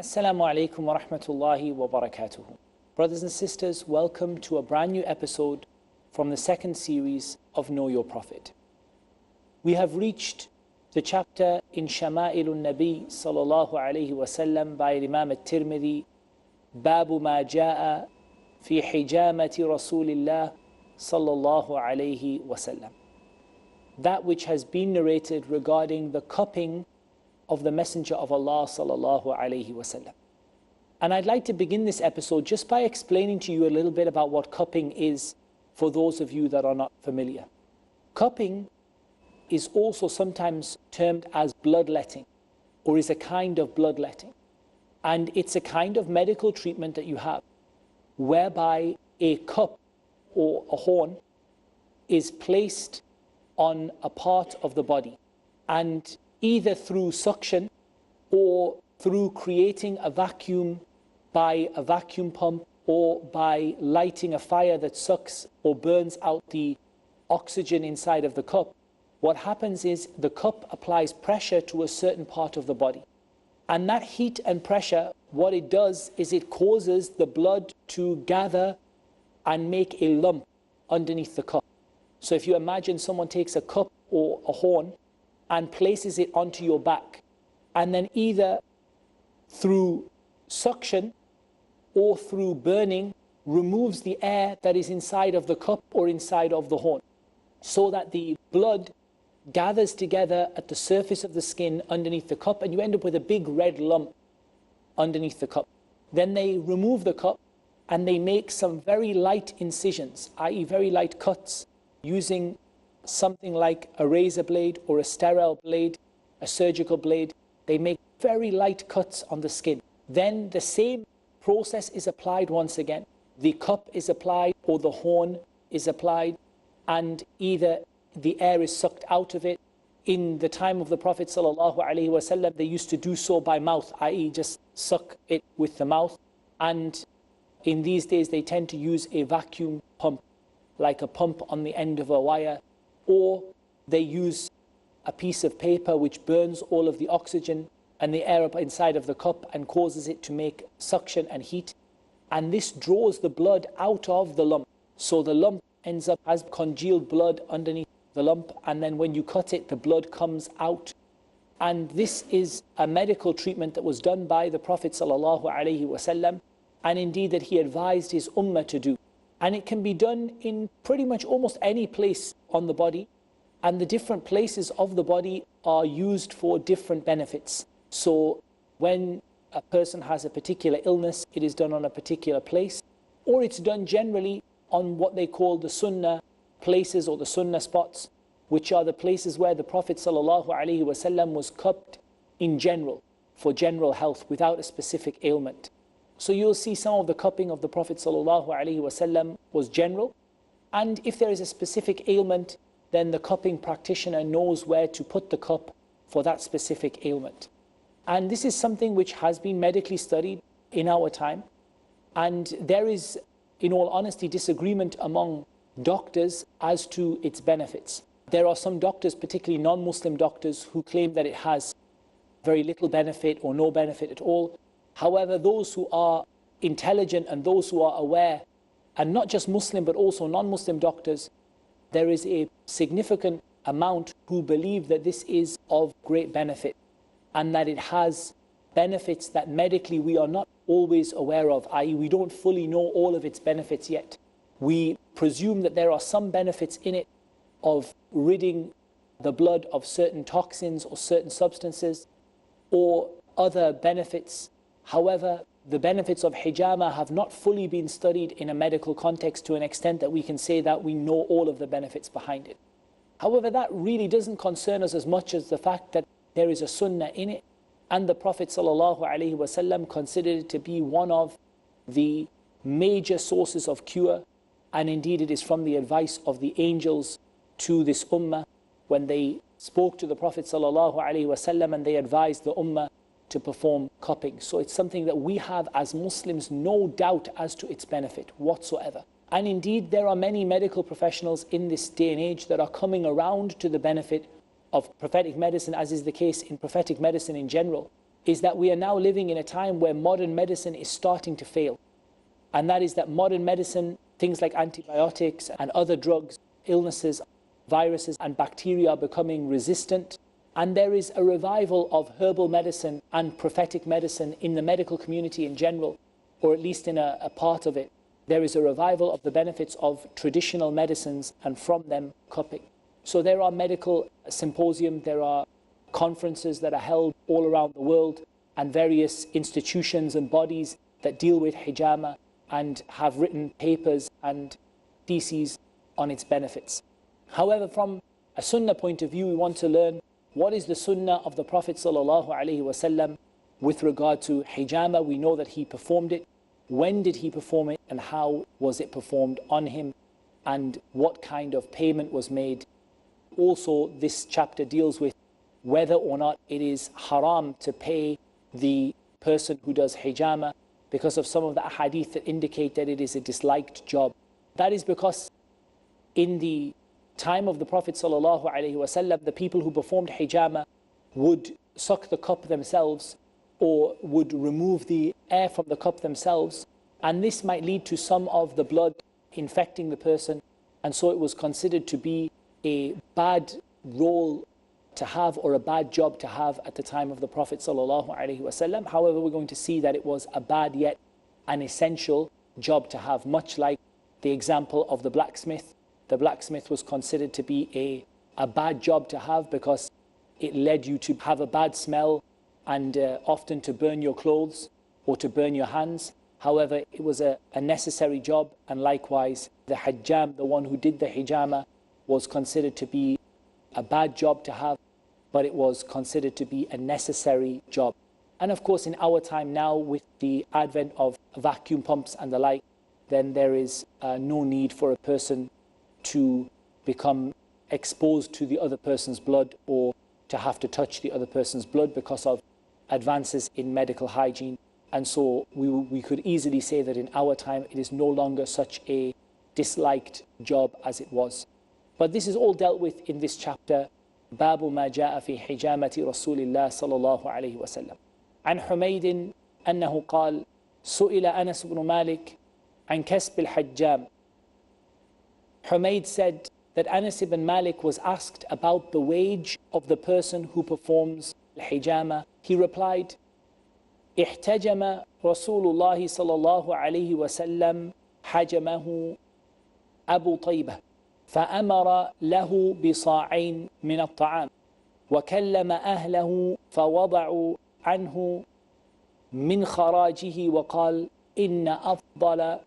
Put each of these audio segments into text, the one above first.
Assalamu alaikum wa rahmatullahi wa barakatuh. Brothers and sisters, welcome to a brand new episode from the second series of Know Your Prophet. We have reached the chapter in Shama'ilun Nabi sallallahu alayhi wa sallam by Imam al-Tirmidhi, Babu ma ja'a fi hijamati Rasulillah sallallahu alayhi wa sallam. That which has been narrated regarding the cupping of the Messenger of Allah sallallahu alayhi wasallam. And I'd like to begin this episode just by explaining to you a little bit about what cupping is for those of you that are not familiar. Cupping is also sometimes termed as bloodletting, or is a kind of bloodletting. And it's a kind of medical treatment that you have whereby a cup or a horn is placed on a part of the body, and either through suction or through creating a vacuum by a vacuum pump or by lighting a fire that sucks or burns out the oxygen inside of the cup, what happens is the cup applies pressure to a certain part of the body. And that heat and pressure, what it does is it causes the blood to gather and make a lump underneath the cup. So if you imagine someone takes a cup or a horn and places it onto your back, and then either through suction or through burning removes the air that is inside of the cup or inside of the horn, so that the blood gathers together at the surface of the skin underneath the cup, and you end up with a big red lump underneath the cup. Then they remove the cup and they make some very light incisions, i.e. very light cuts, using something like a razor blade or a sterile blade, a surgical blade. They make very light cuts on the skin. Then the same process is applied once again. The cup is applied or the horn is applied, and either the air is sucked out of it. In the time of the Prophet ﷺ, they used to do so by mouth, i.e. just suck it with the mouth. And in these days they tend to use a vacuum pump, like a pump on the end of a wire, or they use a piece of paper which burns all of the oxygen and the air up inside of the cup and causes it to make suction and heat. And this draws the blood out of the lump. So the lump ends up as congealed blood underneath the lump, and then when you cut it, the blood comes out. And this is a medical treatment that was done by the Prophet ﷺ, and indeed that he advised his ummah to do. And it can be done in pretty much almost any place on the body, and the different places of the body are used for different benefits. So when a person has a particular illness, it is done on a particular place, or it's done generally on what they call the Sunnah places or the Sunnah spots, which are the places where the Prophet ﷺ was cupped in general, for general health without a specific ailment. So you'll see some of the cupping of the Prophet ﷺ was general, and if there is a specific ailment, then the cupping practitioner knows where to put the cup for that specific ailment. And this is something which has been medically studied in our time, and there is, in all honesty, disagreement among doctors as to its benefits. There are some doctors, particularly non-Muslim doctors, who claim that it has very little benefit or no benefit at all. However, those who are intelligent and those who are aware, and not just Muslim but also non-Muslim doctors, there is a significant amount who believe that this is of great benefit, and that it has benefits that medically we are not always aware of, i.e. we don't fully know all of its benefits yet. We presume that there are some benefits in it of ridding the blood of certain toxins or certain substances, or other benefits. However, the benefits of Hijaamah have not fully been studied in a medical context to an extent that we can say that we know all of the benefits behind it. However, that really doesn't concern us as much as the fact that there is a Sunnah in it, and the Prophet ﷺ considered it to be one of the major sources of cure, and indeed it is from the advice of the angels to this ummah when they spoke to the Prophet ﷺ and they advised the ummah to perform cupping. So it's something that we have as Muslims no doubt as to its benefit whatsoever. And indeed there are many medical professionals in this day and age that are coming around to the benefit of prophetic medicine, as is the case in prophetic medicine in general. is that we are now living in a time where modern medicine is starting to fail. And that is that modern medicine, things like antibiotics and other drugs, illnesses, viruses and bacteria are becoming resistant. And there is a revival of herbal medicine and prophetic medicine in the medical community in general, or at least in a part of it. There is a revival of the benefits of traditional medicines and from them cupping. So there are medical symposiums, there are conferences that are held all around the world, and various institutions and bodies that deal with hijamah and have written papers and theses on its benefits. However, from a sunnah point of view, we want to learn what is the sunnah of the Prophet ﷺ with regard to hijamah. We know that he performed it. When did he perform it, and how was it performed on him, and what kind of payment was made? Also, this chapter deals with whether or not it is haram to pay the person who does hijamah, because of some of the ahadith that indicate that it is a disliked job. That is because in the time of the Prophet ﷺ, the people who performed hijamah would suck the cup themselves or would remove the air from the cup themselves, and this might lead to some of the blood infecting the person, and so it was considered to be a bad role to have, or a bad job to have at the time of the Prophet ﷺ. However, we're going to see that it was a bad yet an essential job to have, much like the example of the blacksmith. The blacksmith was considered to be a bad job to have because it led you to have a bad smell and often to burn your clothes or to burn your hands. However, it was a necessary job, and likewise the hajjam, the one who did the hijamah, was considered to be a bad job to have, but it was considered to be a necessary job. And of course, in our time now, with the advent of vacuum pumps and the like, then there is no need for a person to become exposed to the other person's blood or to have to touch the other person's blood because of advances in medical hygiene. And so we could easily say that in our time it is no longer such a disliked job as it was. But this is all dealt with in this chapter, باب ما جاء في حجامة رسول الله صلى الله عليه وسلم. عن حميد أنه قال سئل أنس بن مالك عن كسب الحجام. Humayd said that Anas ibn Malik was asked about the wage of the person who performs al-hijamah. He replied, احتجم رسول الله صلى الله عليه وسلم حجمه أبو طيبة فأمر له بصاعين من الطعام وكلم أهله فوضعوا عنه من خراجه وقال إن أفضل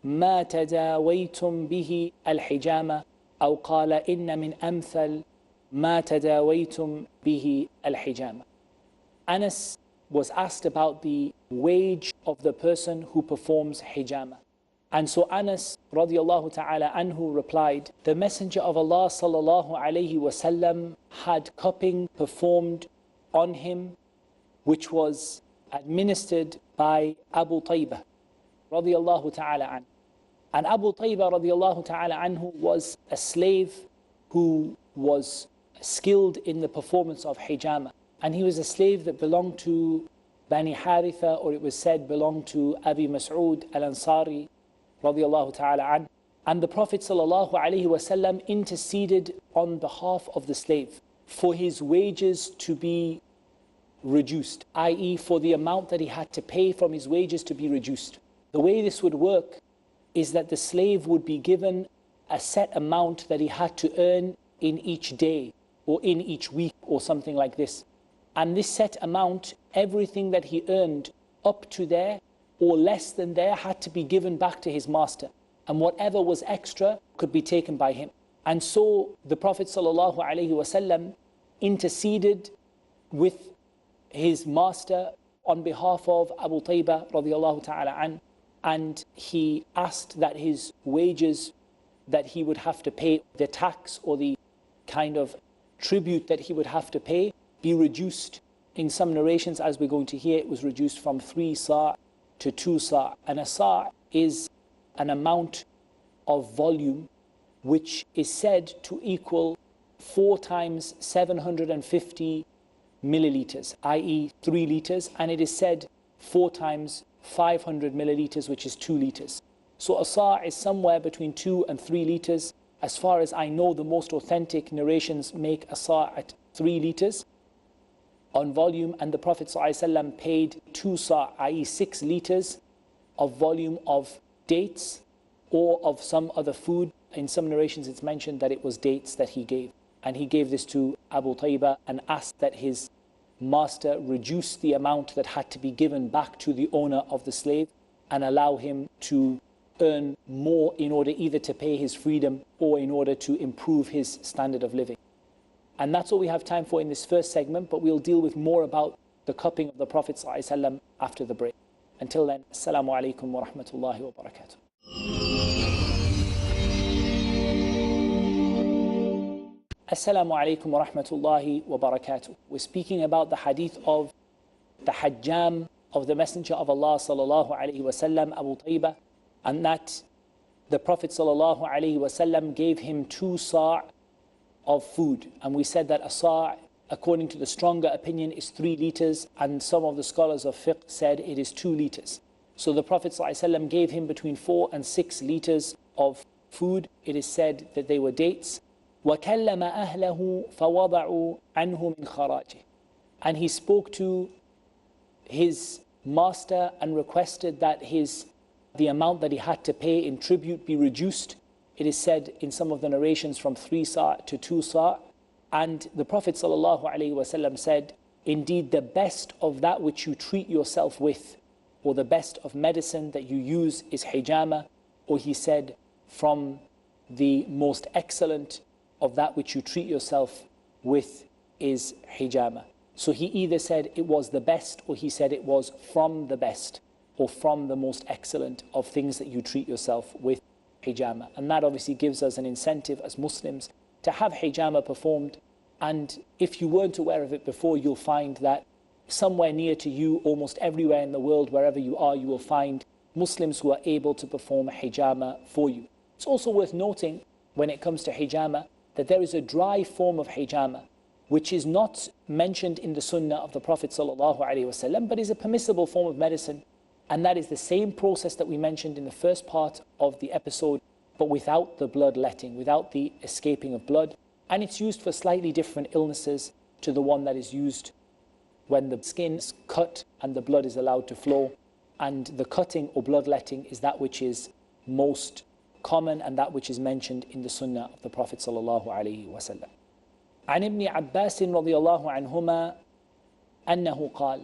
ما تداويتم به الحجامة أو قال إن من أمثل ما تداويتم به الحجامة. Anas was asked about the wage of the person who performs hijamah. And so Anas radiallahu ta'ala anhu replied, the Messenger of Allah sallallahu alayhi wasallam had cupping performed on him, which was administered by Abu Taybah radiallahu ta'ala anhu. And Abu Taybah radiallahu ta'ala anhu was a slave who was skilled in the performance of hijamah. And he was a slave that belonged to Bani Haritha, or it was said belonged to Abi Mas'ud al-Ansari radiallahu ta'ala an. And the Prophet sallallahu alaihi wasallam interceded on behalf of the slave for his wages to be reduced, i.e. for the amount that he had to pay from his wages to be reduced. The way this would work is that the slave would be given a set amount that he had to earn in each day or in each week or something like this. And this set amount, everything that he earned up to there or less than there had to be given back to his master. And whatever was extra could be taken by him. And so the Prophet ﷺ interceded with his master on behalf of Abu Taybah radiallahu ta'ala an, and he asked that his wages that he would have to pay, the tax or the kind of tribute that he would have to pay, be reduced. In some narrations, as we're going to hear, it was reduced from 3 sa' to 2 sa'. And a sa' is an amount of volume which is said to equal 4 times 750 milliliters, i.e. 3 liters, and it is said 4 times 500 milliliters, which is 2 liters. So a sa' is somewhere between 2 and 3 liters. As far as I know, the most authentic narrations make a sa' at 3 liters on volume, and the Prophet ﷺ paid 2 sa', i.e. 6 liters of volume of dates or of some other food. In some narrations it's mentioned that it was dates that he gave. And he gave this to Abu Taybah and asked that his master reduce the amount that had to be given back to the owner of the slave and allow him to earn more in order either to pay his freedom or in order to improve his standard of living. And that's all we have time for in this first segment, but we'll deal with more about the cupping of the Prophet ﷺ after the break. Until then, Assalamu alaikum wa rahmatullahi wa barakatuh. Assalamu alaikum wa rahmatullahi wa barakatuh. We're speaking about the hadith of the Hajjam of the Messenger of Allah sallallahu alaihi wasallam, Abu Taybah, and that the Prophet sallallahu alaihi wasallam gave him 2 sa' of food. And we said that a sa', according to the stronger opinion, is 3 liters, and some of the scholars of fiqh said it is 2 liters. So the Prophet ﷺ gave him between 4 and 6 liters of food. It is said that they were dates. وَكَلَّمَ أَهْلَهُ فَوَضَعُوا عَنْهُ مِنْ خَرَاجِهِ. And he spoke to his master and requested that the amount that he had to pay in tribute be reduced. It is said in some of the narrations from 3 sa' to 2 sa'. And the Prophet ﷺ said, indeed the best of that which you treat yourself with, or the best of medicine that you use, is hijaamah. Or he said, from the most excellent of that which you treat yourself with is hijaamah. So he either said it was the best, or he said it was from the best, or from the most excellent of things that you treat yourself with, hijaamah. And that obviously gives us an incentive as Muslims to have hijaamah performed. And if you weren't aware of it before, you'll find that somewhere near to you, almost everywhere in the world, wherever you are, you will find Muslims who are able to perform hijaamah for you. It's also worth noting, when it comes to hijaamah, that there is a dry form of hijaamah which is not mentioned in the Sunnah of the Prophet ﷺ, but is a permissible form of medicine. And that is the same process that we mentioned in the first part of the episode, but without the bloodletting, without the escaping of blood. And it's used for slightly different illnesses to the one that is used when the skin is cut and the blood is allowed to flow. And the cutting or bloodletting is that which is most common and that which is mentioned in the Sunnah of the Prophet ﷺ. عن ابن عباس رضي الله عنهما أنه قال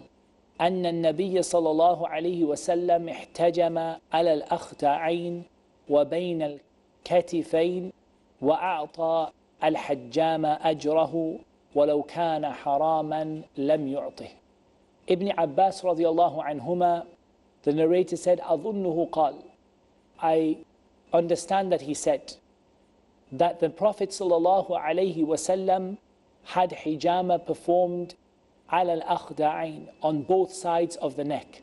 أن النبي صلى الله عليه وسلم احتجم على الأخدعين وبين الكتفين وأعطى الحجام أجره ولو كان حراما لم يعطه. Ibn Abbas رضي الله عنهما, the narrator said, أظنه قال, I understand that he said that the Prophet ﷺ had hijaamah performed على الأخدعين, on both sides of the neck.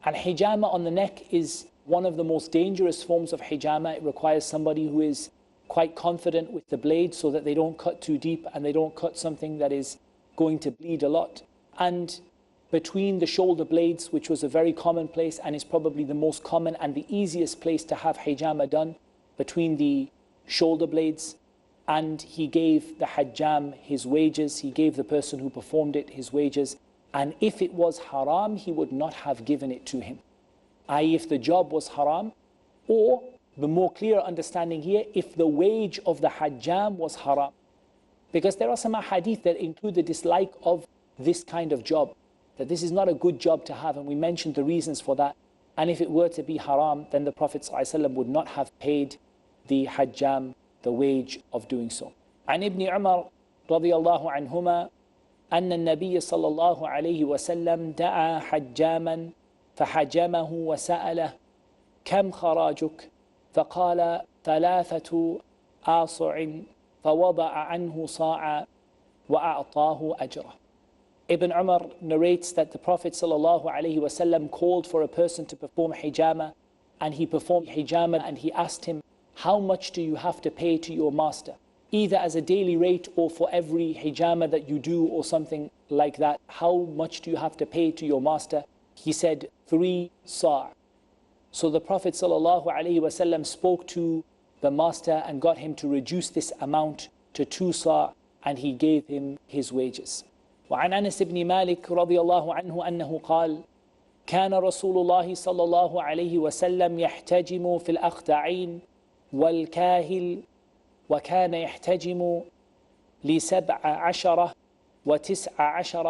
And hijaamah on the neck is one of the most dangerous forms of hijaamah. It requires somebody who is quite confident with the blade so that they don't cut too deep and they don't cut something that is going to bleed a lot. And between the shoulder blades, which was a very common place and is probably the most common and the easiest place to have hijaamah done, between the shoulder blades, and he gave the hajjam his wages, he gave the person who performed it his wages, and if it was haram, he would not have given it to him. I.e., if the job was haram, or the more clear understanding here, if the wage of the hajjam was haram. Because there are some hadith that include the dislike of this kind of job, that this is not a good job to have, and we mentioned the reasons for that. And if it were to be haram, then the Prophet ﷺ would not have paid the hajjam the wage of doing so. عن ابن عمر رضي الله عنهما أن النبي صلى الله عليه وسلم دعا حجاما فحجمه وسأله كم خراجك؟ فقال 3 آصع فوضع عنه صاعا وأعطاه أجره. Ibn Umar narrates that the Prophet ﷺ called for a person to perform hijaamah, and he performed hijaamah, and he asked him, how much do you have to pay to your master? either as a daily rate or for every hijamah that you do or something like that. How much do you have to pay to your master? He said 3 sa'. So the Prophet ﷺ spoke to the master and got him to reduce this amount to 2 sa', and he gave him his wages. وعن أنس بن مالك رضي الله عنه أنه قال كان رسول الله صلى الله عليه وسلم يحتجم في الأخدعين والكاهل وكان يحتجم ل17 و19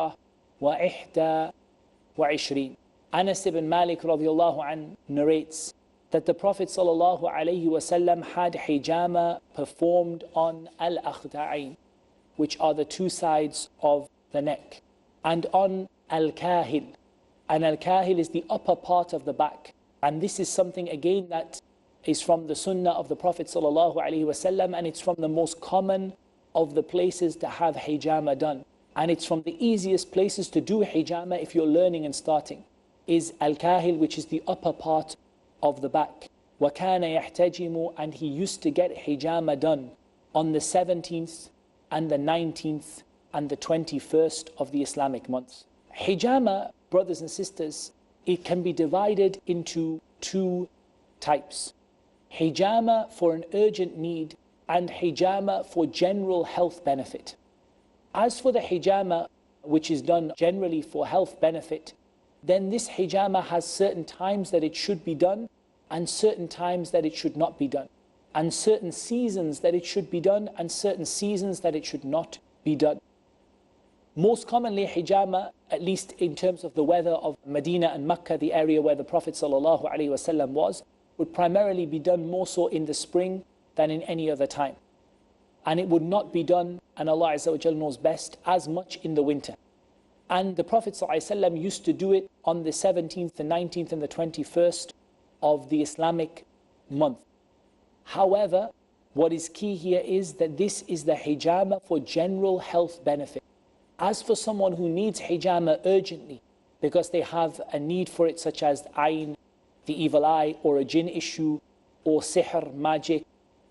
و21. Anas ibn Malik radiallahu anh narrates that the Prophet sallallahu alaihi wasallam had hijamah performed on al-akhda'ain, which are the 2 sides of the neck, and on al-kahil. And al-kahil is the upper part of the back. And this is something again that is from the Sunnah of the Prophet sallallahu alaihi wasallam, and it's from the most common of the places to have hijamah done. And it's from the easiest places to do hijamah if you're learning and starting, is al-kahil, which is the upper part of the back. وَكَانَ يَحْتَجِمُ, and he used to get hijamah done on the 17th and the 19th and the 21st of the Islamic months. Hijamah, brothers and sisters, it can be divided into 2 types. Hijamah for an urgent need and hijamah for general health benefit. As for the hijamah, which is done generally for health benefit, then this hijamah has certain times that it should be done and certain times that it should not be done, and certain seasons that it should be done and certain seasons that it should not be done. Most commonly hijamah, at least in terms of the weather of Medina and Mecca, the area where the Prophet ﷺ was, would primarily be done more so in the spring than in any other time. And it would not be done, and Allah Azza wa Jal knows best, as much in the winter. And the Prophet ﷺ used to do it on the 17th, the 19th and the 21st of the Islamic month. However, what is key here is that this is the hijamah for general health benefit. As for someone who needs hijamah urgently because they have a need for it, such as ayn, the evil eye, or a jinn issue, or sihr, magic,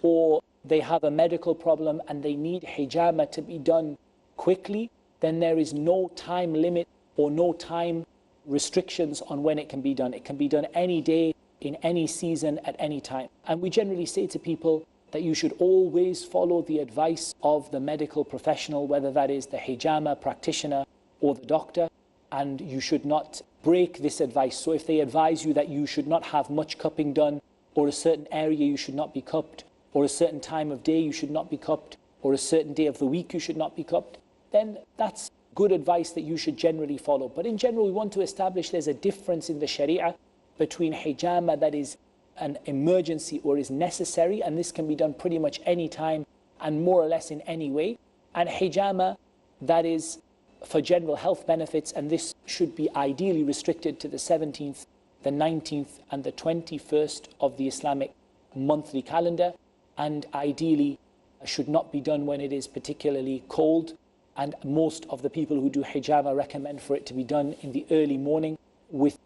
or they have a medical problem and they need hijamah to be done quickly, then there is no time limit or no time restrictions on when it can be done. It can be done any day, in any season, at any time. And we generally say to people that you should always follow the advice of the medical professional, whether that is the hijamah practitioner or the doctor, and you should not break this advice. So if they advise you that you should not have much cupping done, or a certain area you should not be cupped, or a certain time of day you should not be cupped, or a certain day of the week you should not be cupped, then that's good advice that you should generally follow. But in general, we want to establish there's a difference in the Sharia between hijamah that is an emergency or is necessary, and this can be done pretty much any time and more or less in any way, and hijamah that is for general health benefits, and this should be ideally restricted to the 17th, the 19th and the 21st of the Islamic monthly calendar, and ideally should not be done when it is particularly cold. And most of the people who do hijamah recommend for it to be done in the early morning with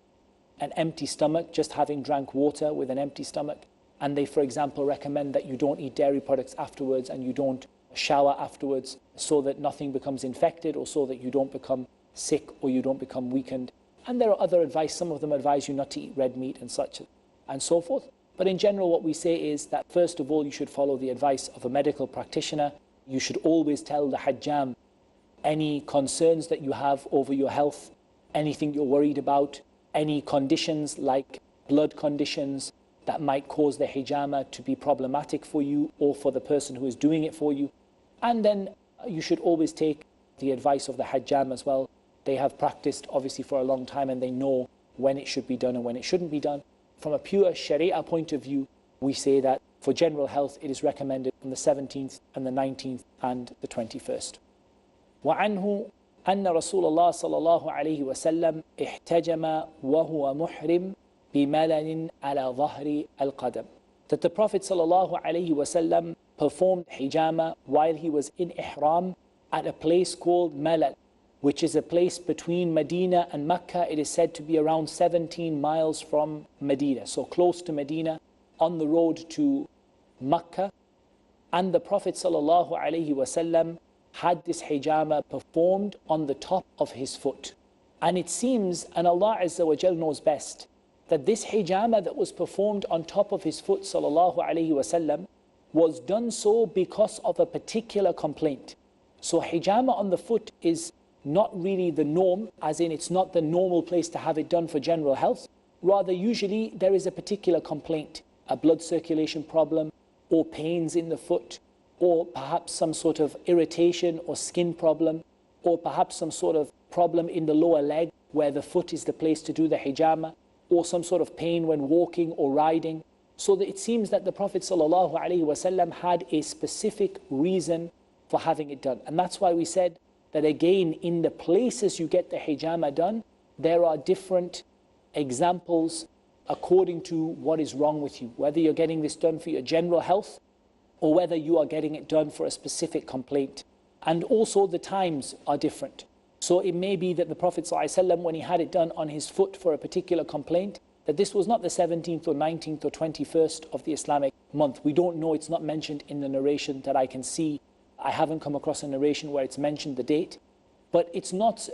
an empty stomach, just having drank water with an empty stomach. And they, for example, recommend that you don't eat dairy products afterwards and you don't shower afterwards, so that nothing becomes infected or so that you don't become sick or you don't become weakened. And there are other advice. Some of them advise you not to eat red meat and such and so forth. But in general, what we say is that first of all, you should follow the advice of a medical practitioner. You should always tell the hajjam any concerns that you have over your health, anything you're worried about, any conditions like blood conditions that might cause the hijamah to be problematic for you or for the person who is doing it for you. And then you should always take the advice of the hajjam as well. They have practiced obviously for a long time and they know when it should be done and when it shouldn't be done. From a pure Sharia point of view, we say that for general health it is recommended on the 17th and the 19th and the 21st. وعنه أن رسول الله صلى الله عليه وسلم احتجم وهو محرم بملل على ظهر القدم. That the Prophet صلى الله عليه وسلم performed hijamah while he was in ihram at a place called Malal, which is a place between Medina and Mecca. It is said to be around 17 miles from Medina, so close to Medina, on the road to Mecca. And the Prophet ﷺ had this hijamah performed on the top of his foot. And it seems, and Allah Azza wa Jal knows best, that this hijamah that was performed on top of his foot ﷺ was done so because of a particular complaint. So hijamah on the foot is not really the norm, as in it's not the normal place to have it done for general health. Rather, usually there is a particular complaint, a blood circulation problem, or pains in the foot, or perhaps some sort of irritation or skin problem, or perhaps some sort of problem in the lower leg where the foot is the place to do the hijamah, or some sort of pain when walking or riding. So that it seems that the Prophet ﷺ had a specific reason for having it done. And that's why we said that again, in the places you get the hijamah done, there are different examples according to what is wrong with you. Whether you're getting this done for your general health, or whether you are getting it done for a specific complaint. And also the times are different. So it may be that the Prophet ﷺ, when he had it done on his foot for a particular complaint, that this was not the 17th or 19th or 21st of the Islamic month. We don't know, it's not mentioned in the narration that I can see. I haven't come across a narration where it's mentioned the date. But it's not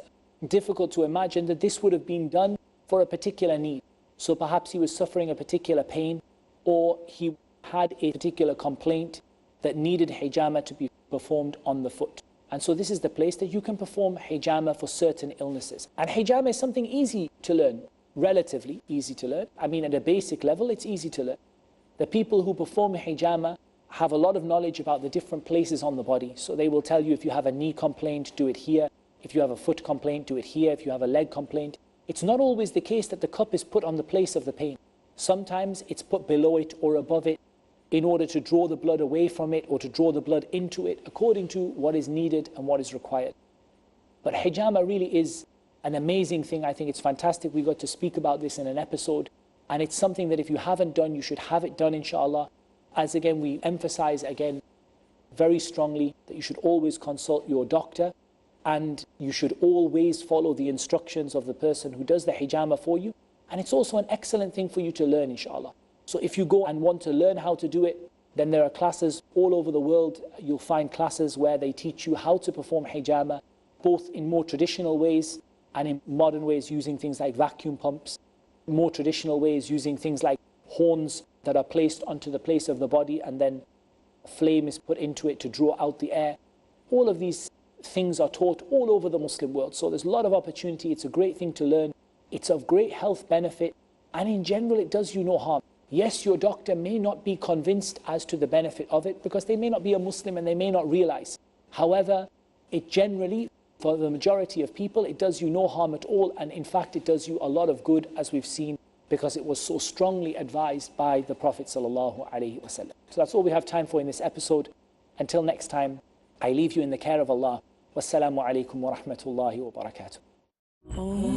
difficult to imagine that this would have been done for a particular need. So perhaps he was suffering a particular pain, or he had a particular complaint that needed hijamah to be performed on the foot. And so this is the place that you can perform hijamah for certain illnesses. And hijamah is something easy to learn, relatively easy to learn. I mean, at a basic level, it's easy to learn. The people who perform hijamah have a lot of knowledge about the different places on the body. So they will tell you, if you have a knee complaint, do it here. If you have a foot complaint, do it here. If you have a leg complaint. It's not always the case that the cup is put on the place of the pain. Sometimes it's put below it or above it in order to draw the blood away from it or to draw the blood into it according to what is needed and what is required. But hijamah really is an amazing thing. I think it's fantastic. We got to speak about this in an episode. And it's something that if you haven't done, you should have it done, inshallah. As again, we emphasize again very strongly that you should always consult your doctor, and you should always follow the instructions of the person who does the hijamah for you. And it's also an excellent thing for you to learn, inshallah. So if you go and want to learn how to do it, then there are classes all over the world. You'll find classes where they teach you how to perform hijamah, both in more traditional ways and in modern ways, using things like vacuum pumps. More traditional ways, using things like horns that are placed onto the place of the body, and then a flame is put into it to draw out the air. All of these things are taught all over the Muslim world. So there's a lot of opportunity. It's a great thing to learn. It's of great health benefit. And in general, it does you no harm. Yes, your doctor may not be convinced as to the benefit of it because they may not be a Muslim and they may not realize. However, it generally, for the majority of people, it does you no harm at all. And in fact, it does you a lot of good, as we've seen, because it was so strongly advised by the Prophet ﷺ. So that's all we have time for in this episode. Until next time, I leave you in the care of Allah. Wassalamu alaikum wa rahmatullahi wa barakatuh.